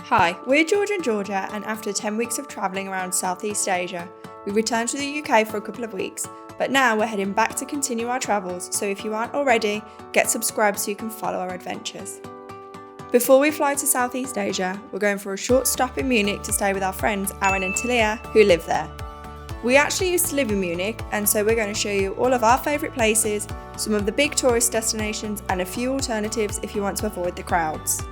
Hi, we're George and Georgia, and after 10 weeks of travelling around Southeast Asia, we returned to the UK for a couple of weeks, but now we're heading back to continue our travels, so if you aren't already, get subscribed so you can follow our adventures. Before we fly to Southeast Asia, we're going for a short stop in Munich to stay with our friends Aaron and Talia, who live there. We actually used to live in Munich, and so we're going to show you all of our favourite places, some of the big tourist destinations, and a few alternatives if you want to avoid the crowds.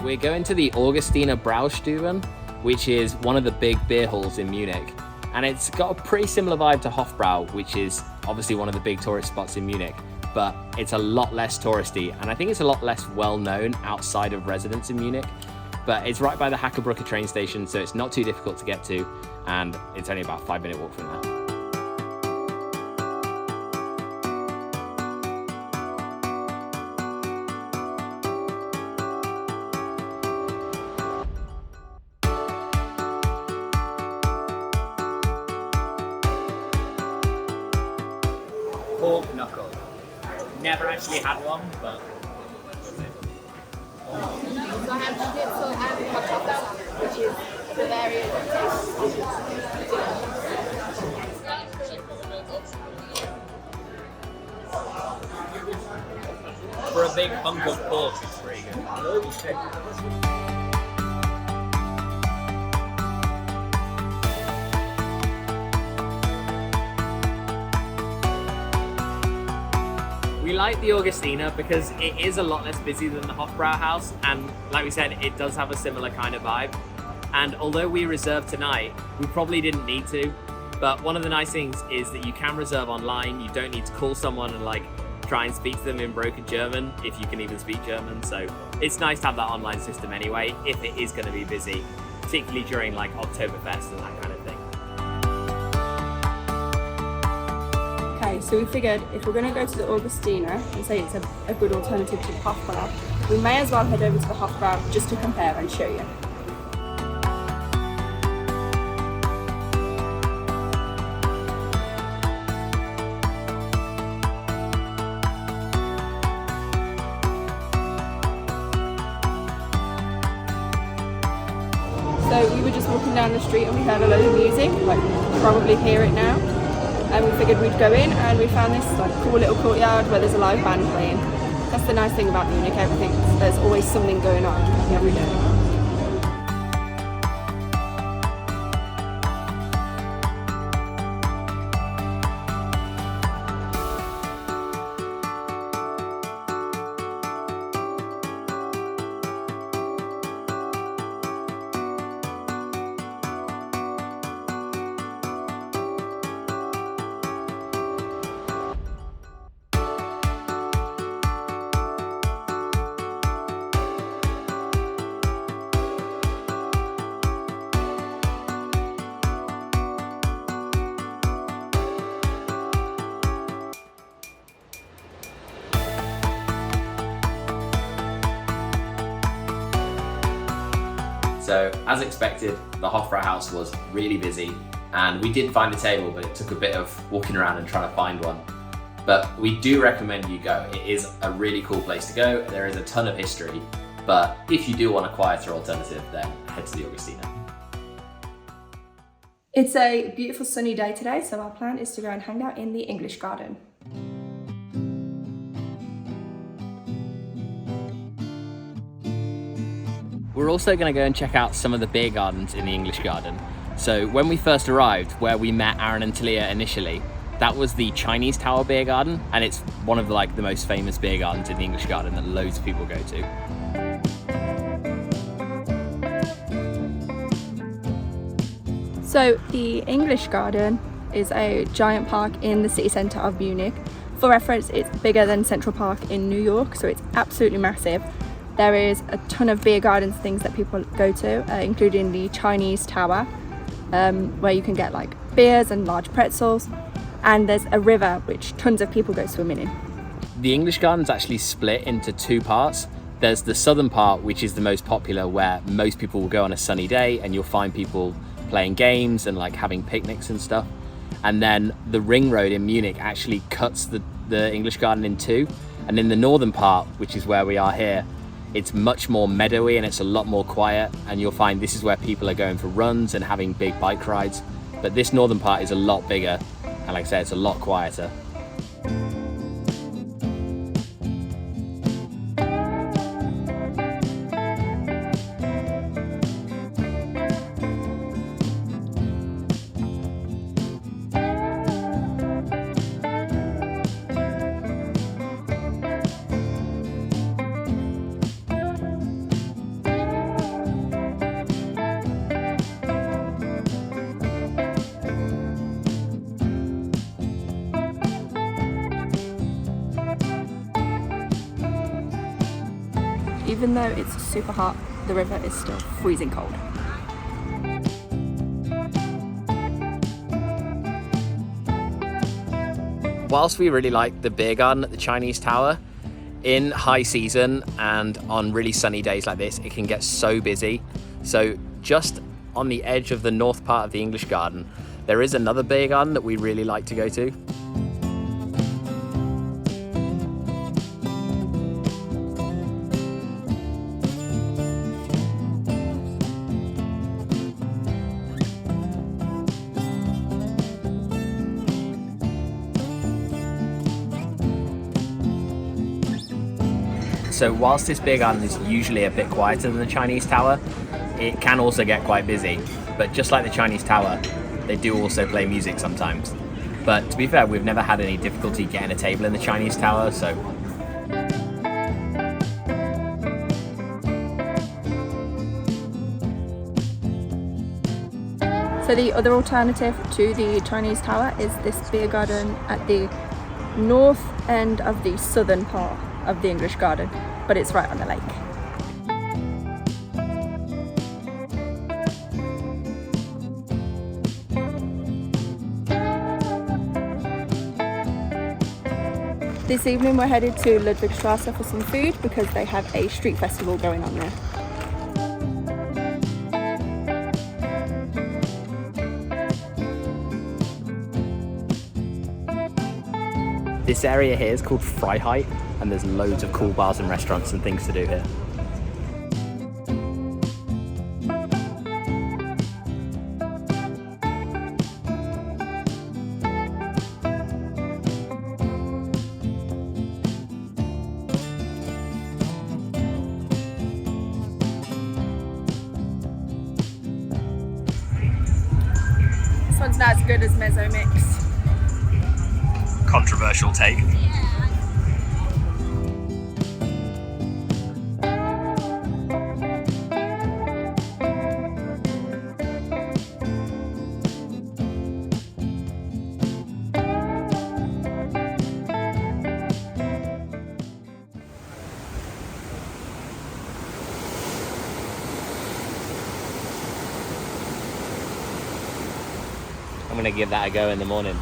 We're going to the Augustiner Bräustuben, which is one of the big beer halls in Munich. And it's got a pretty similar vibe to Hofbräu, which is obviously one of the big tourist spots in Munich, but it's a lot less touristy, and I think it's a lot less well known outside of residents in Munich. But it's right by the Hackerbrücke train station, so it's not too difficult to get to, and it's only about a 5-minute walk from there. Pork knuckle. Never actually had one, but So I have schnitzel and patata, which is Bavarian for a big hunk of pork, it's pretty good. We like the Augustiner because it is a lot less busy than the Hofbräuhaus, and like we said, it does have a similar kind of vibe. And although we reserved tonight, we probably didn't need to, but one of the nice things is that you can reserve online. You don't need to call someone and try and speak to them in broken German, if you can even speak German. So it's nice to have that online system anyway, if it is going to be busy, particularly during Oktoberfest and that kind of thing. Okay, so we figured if we're going to go to the Augustiner and say it's a good alternative to the Hofbräu, we may as well head over to the Hofbräu just to compare and show you. So we were just walking down the street and we heard a load of music, you probably hear it now. And we figured we'd go in, and we found this cool little courtyard where there's a live band playing. That's the nice thing about Munich, there's always something going on every day. So, as expected, the Hofbräuhaus was really busy, and we did find a table, but it took a bit of walking around and trying to find one. But we do recommend you go. It is a really cool place to go. There is a ton of history, but if you do want a quieter alternative, then head to the Augustiner. It's a beautiful sunny day today, so our plan is to go and hang out in the English Garden. We're also going to go and check out some of the beer gardens in the English Garden. So when we first arrived, where we met Aaron and Talia initially, that was the Chinese Tower Beer Garden, and it's one of the most famous beer gardens in the English Garden that loads of people go to. So the English Garden is a giant park in the city centre of Munich, For reference, it's bigger than Central Park in New York, so it's absolutely massive. There is a ton of beer gardens, things that people go to, including the Chinese Tower, where you can get like beers and large pretzels. And there's a river which tons of people go swimming in. The English Garden's actually split into two parts. There's the southern part, which is the most popular, where most people will go on a sunny day and you'll find people playing games and like having picnics and stuff. And then the ring road in Munich actually cuts the English Garden in two. And in the northern part, which is where we are here, it's much more meadowy and it's a lot more quiet. And you'll find this is where people are going for runs and having big bike rides. But this northern part is a lot bigger. And like I said, it's a lot quieter. Even though it's super hot, the river is still freezing cold. Whilst we really like the beer garden at the Chinese Tower, in high season and on really sunny days like this, it can get so busy. So just on the edge of the north part of the English Garden, there is another beer garden that we really like to go to. So whilst this beer garden is usually a bit quieter than the Chinese Tower, it can also get quite busy. But just like the Chinese Tower, they do also play music sometimes. But to be fair, we've never had any difficulty getting a table in the Chinese Tower, so. So the other alternative to the Chinese Tower is this beer garden at the north end of the southern part of the English Garden, but it's right on the lake. This evening we're headed to Ludwigstrasse for some food because they have a street festival going on there. This area here is called Freiheit, and there's loads of cool bars and restaurants and things to do here. This one's not as good as Mezzo Mix. Controversial take. I'm gonna give that a go in the morning.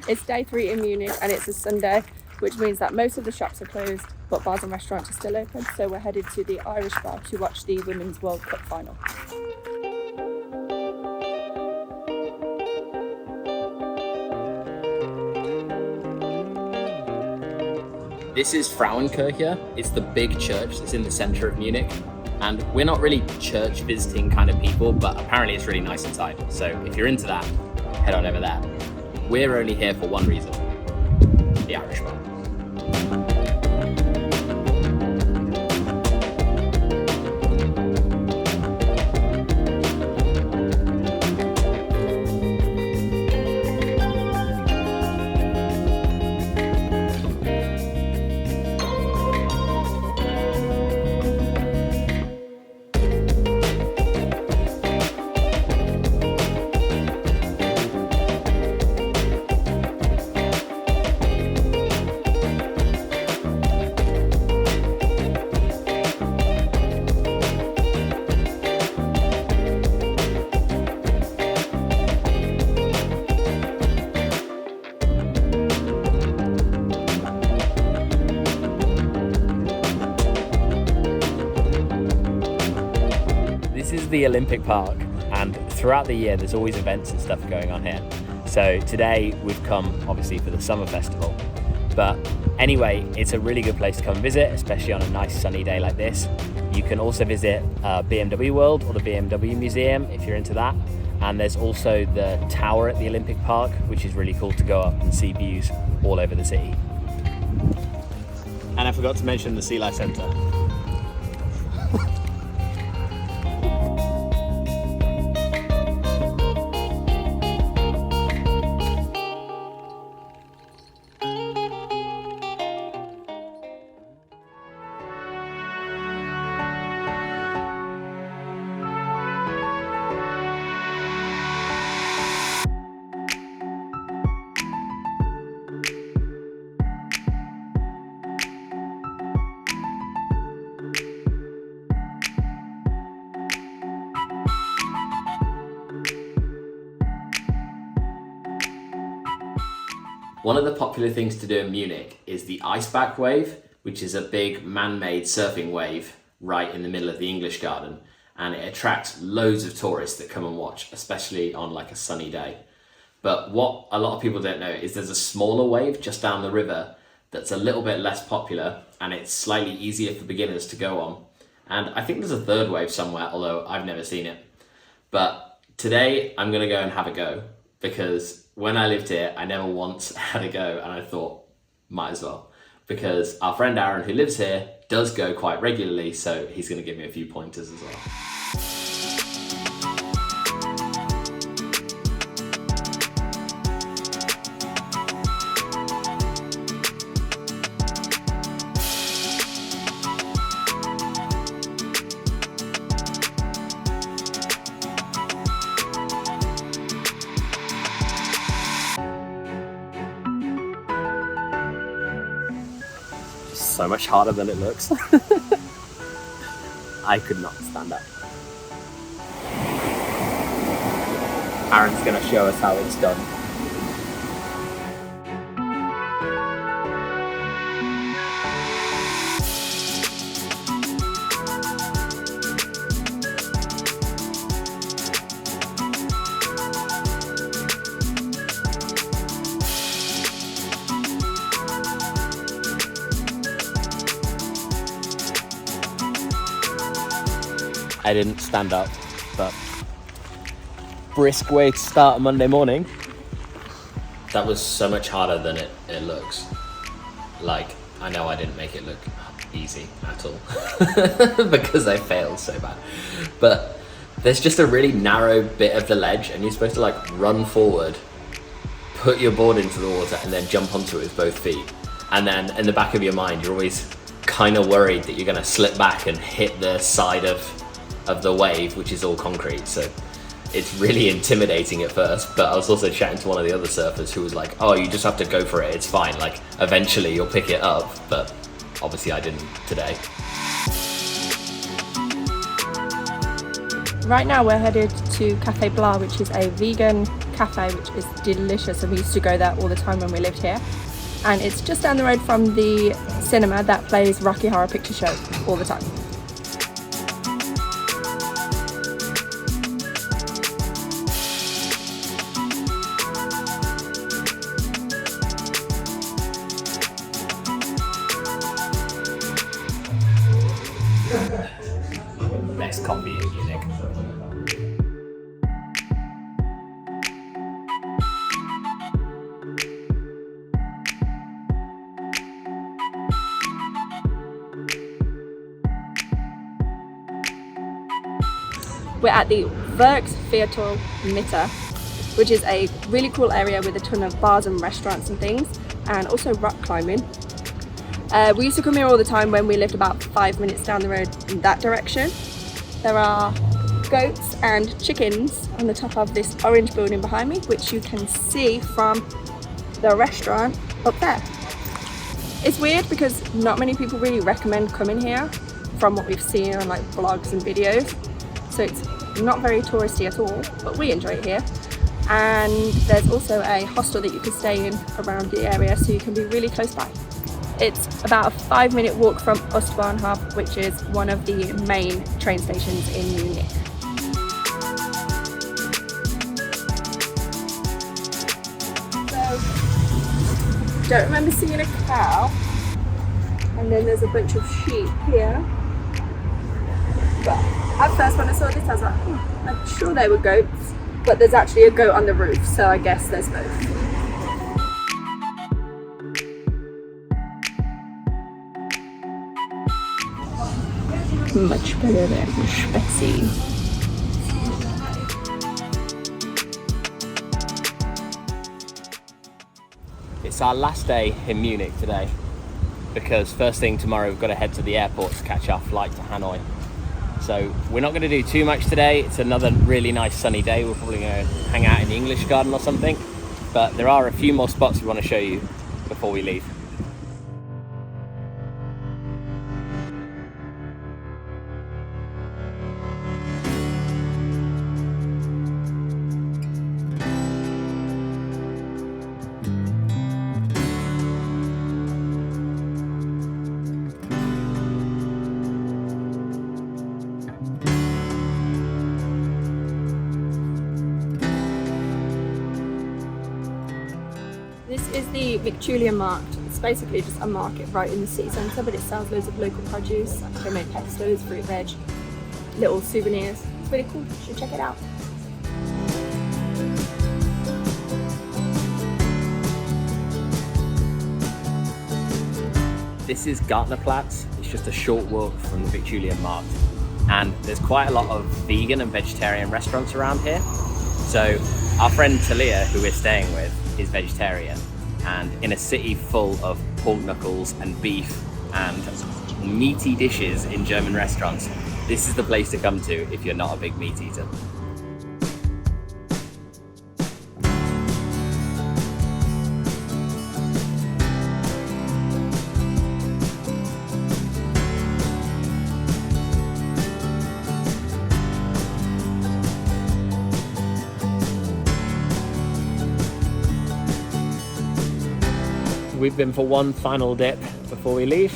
It's day 3 in Munich and it's a Sunday, which means that most of the shops are closed, but bars and restaurants are still open. So we're headed to the Irish bar to watch the Women's World Cup final. This is Frauenkirche. It's the big church that's in the center of Munich. And we're not really church visiting kind of people, but apparently it's really nice inside. So if you're into that, head on over there. We're only here for one reason, the Irish bar. the Olympic Park, and throughout the year there's always events and stuff going on here. So today we've come obviously for the summer festival, but anyway, it's a really good place to come and visit, especially on a nice sunny day like this. You can also visit BMW World or the BMW Museum if you're into that. And there's also the tower at the Olympic Park, which is really cool to go up and see views all over the city. And I forgot to mention the Sea Life Centre. One of the popular things to do in Munich is the iceback wave, which is a big man-made surfing wave right in the middle of the English Garden, and it attracts loads of tourists that come and watch, especially on like a sunny day. But what a lot of people don't know is there's a smaller wave just down the river that's a little bit less popular, and it's slightly easier for beginners to go on. And I think there's a third wave somewhere, although I've never seen it. But today I'm gonna go and have a go, because when I lived here, I never once had a go, and I thought, might as well. Because our friend Aaron, who lives here, does go quite regularly, so he's gonna give me a few pointers as well. So much harder than it looks. I could not stand up. Aaron's gonna show us how it's done. I didn't stand up, but brisk way to start a Monday morning. That was so much harder than it looks. Like, I know I didn't make it look easy at all because I failed so bad. But there's just a really narrow bit of the ledge, and you're supposed to like run forward, put your board into the water, and then jump onto it with both feet. And then in the back of your mind, you're always kind of worried that you're gonna slip back and hit the side of the wave, which is all concrete. So it's really intimidating at first, but I was also chatting to one of the other surfers who was like, oh, you just have to go for it, it's fine, like eventually you'll pick it up. But obviously I didn't today. Right now we're headed to Cafe Bla, which is a vegan cafe which is delicious, and we used to go there all the time when we lived here. And it's just down the road from the cinema that plays Rocky Horror Picture Show all the time. Best coffee in Munich. We're at the Werksviertel Mitte, which is a really cool area with a ton of bars and restaurants and things, and also rock climbing. We used to come here all the time when we lived about 5 minutes down the road in that direction. There are goats and chickens on the top of this orange building behind me, which you can see from the restaurant up there. It's weird because not many people really recommend coming here from what we've seen on like blogs and videos. So it's not very touristy at all, but we enjoy it here. And there's also a hostel that you can stay in around the area, so you can be really close by. It's about a 5-minute walk from Ostbahnhof, which is one of the main train stations in Munich. don't remember seeing a cow. And then there's a bunch of sheep here. But at first when I saw this I was like, I'm sure they were goats. But there's actually a goat on the roof, so I guess there's both. Much better than Spezi. It's our last day in Munich today, because first thing tomorrow we've got to head to the airport to catch our flight to Hanoi. So we're not going to do too much today. It's another really nice sunny day. We're probably going to hang out in the English garden or something, but there are a few more spots we want to show you before we leave. This is the Victualienmarkt. It's basically just a market right in the city centre, but it sells loads of local produce, like homemade pestos, fruit, veg, little souvenirs. It's really cool, you should check it out. This is Gartnerplatz. It's just a short walk from the Victualienmarkt. And there's quite a lot of vegan and vegetarian restaurants around here. So our friend Talia, who we're staying with, is vegetarian, and in a city full of pork knuckles and beef and meaty dishes in German restaurants, this is the place to come to if you're not a big meat eater. We've been for one final dip before we leave,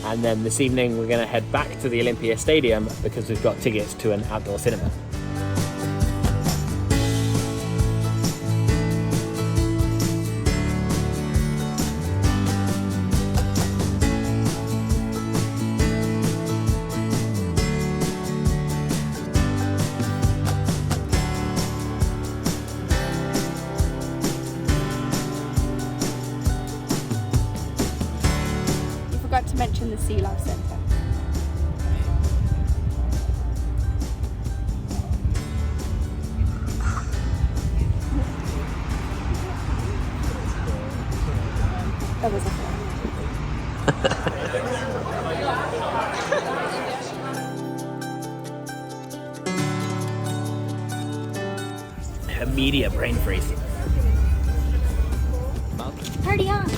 and then this evening we're going to head back to the Olympia Stadium because we've got tickets to an outdoor cinema. Forgot to mention the Sea Life Centre. That was a fun. Immediate brain freeze. Party on!